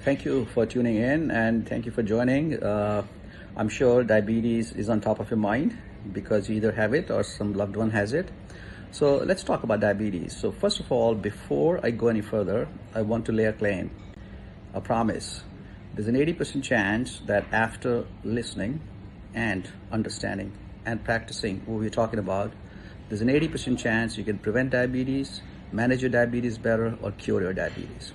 thank you for tuning in and thank you for joining. I'm sure diabetes is on top of your mind because you either have it or some loved one has it. So let's talk about diabetes. So first of all, before I go any further, I want to lay a claim, a promise. There's an 80% chance that after listening and understanding and practicing what we're talking about, there's an 80% chance you can prevent diabetes, manage your diabetes better, or cure your diabetes.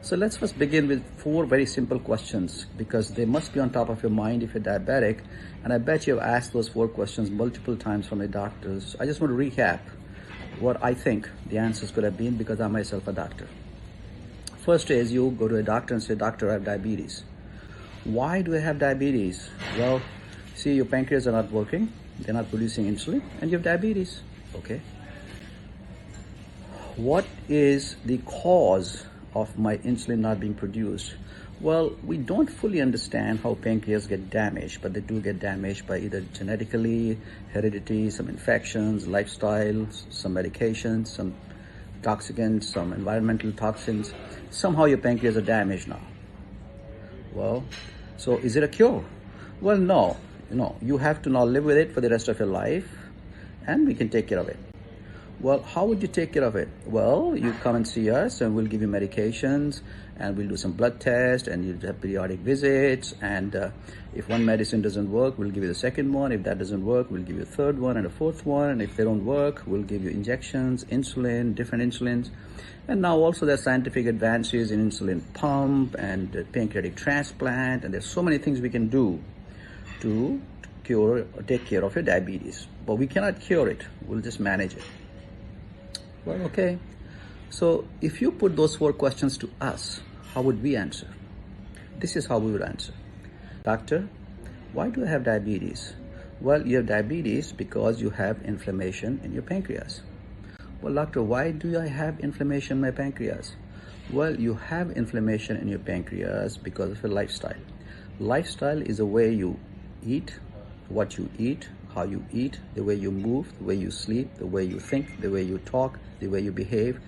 So let's first begin with 4 very simple questions because they must be on top of your mind if you're diabetic. And I bet you've asked those 4 questions multiple times from your doctors. I just want to recap what I think the answers could have been because I'm myself a doctor. First is you go to a doctor and say, "Doctor, I have diabetes." Why do I have diabetes? Well, see, your pancreas are not working. They're not producing insulin and you have diabetes. Okay. What is the cause of my insulin not being produced? Well, we don't fully understand how pancreas get damaged, but they do get damaged by either genetically, heredity, some infections, lifestyles, some medications, some toxicants, some environmental toxins. Somehow your pancreas are damaged now. Well, so is it a cure? Well, no. You have to now live with it for the rest of your life and we can take care of it. Well, how would you take care of it? Well, you come and see us and we'll give you medications and we'll do some blood tests and you'll have periodic visits. And if one medicine doesn't work, we'll give you the second one. If that doesn't work, we'll give you a third one and a fourth one. And if they don't work, we'll give you injections, insulin, different insulins. And now also there's scientific advances in insulin pump and pancreatic transplant. And there's so many things we can do to cure or take care of your diabetes. But we cannot cure it. We'll just manage it. Well, okay. So if you put those 4 questions to us, how would we answer? This is how we would answer. Doctor, why do I have diabetes? Well, you have diabetes because you have inflammation in your pancreas. Well, doctor, why do I have inflammation in my pancreas? Well, you have inflammation in your pancreas because of your lifestyle. Lifestyle is the way you eat, what you eat, how you eat, the way you move, the way you sleep, the way you think, the way you talk, the way you behave,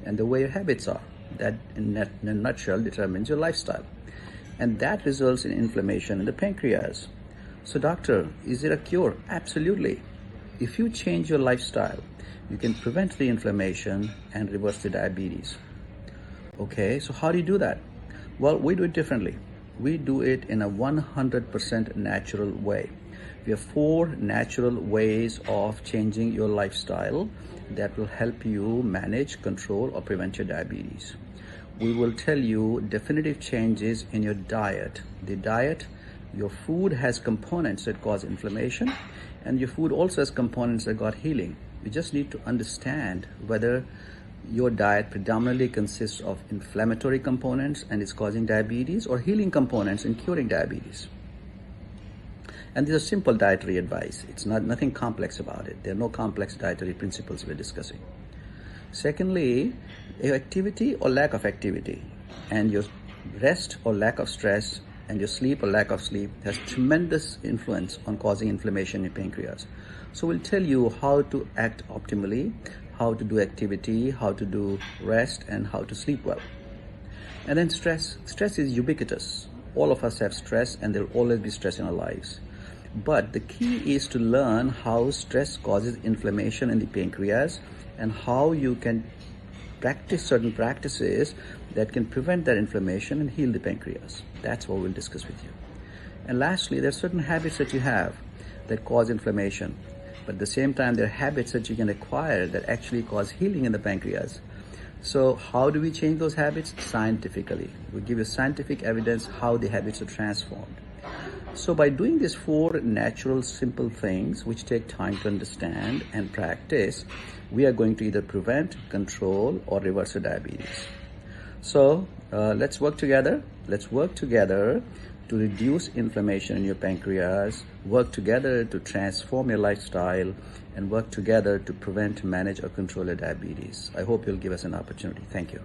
and the way your habits are. That in a nutshell determines your lifestyle. And that results in inflammation in the pancreas. So doctor, is it a cure? Absolutely. If you change your lifestyle, you can prevent the inflammation and reverse the diabetes. Okay, so how do you do that? Well, we do it differently. We do it in a 100% natural way. We have 4 natural ways of changing your lifestyle that will help you manage, control, or prevent your diabetes. We will tell you definitive changes in your diet. The diet, your food has components that cause inflammation, and your food also has components that cause healing. You just need to understand whether your diet predominantly consists of inflammatory components and is causing diabetes, or healing components and curing diabetes. And these are simple dietary advice. It's nothing complex about it. There are no complex dietary principles we're discussing. Secondly, your activity or lack of activity, and your rest or lack of stress, and your sleep or lack of sleep has tremendous influence on causing inflammation in your pancreas. So we'll tell you how to act optimally, how to do activity, how to do rest, and how to sleep well. And then stress. Stress is ubiquitous. All of us have stress and there'll always be stress in our lives. But the key is to learn how stress causes inflammation in the pancreas and how you can practice certain practices that can prevent that inflammation and heal the pancreas. That's what we'll discuss with you. And lastly, there are certain habits that you have that cause inflammation. But at the same time, there are habits that you can acquire that actually cause healing in the pancreas. So how do we change those habits? Scientifically. We give you scientific evidence how the habits are transformed. So by doing these 4 natural, simple things, which take time to understand and practice, we are going to either prevent, control, or reverse your diabetes. So let's work together. Let's work together to reduce inflammation in your pancreas, work together to transform your lifestyle, and work together to prevent, manage, or control your diabetes. I hope you'll give us an opportunity. Thank you.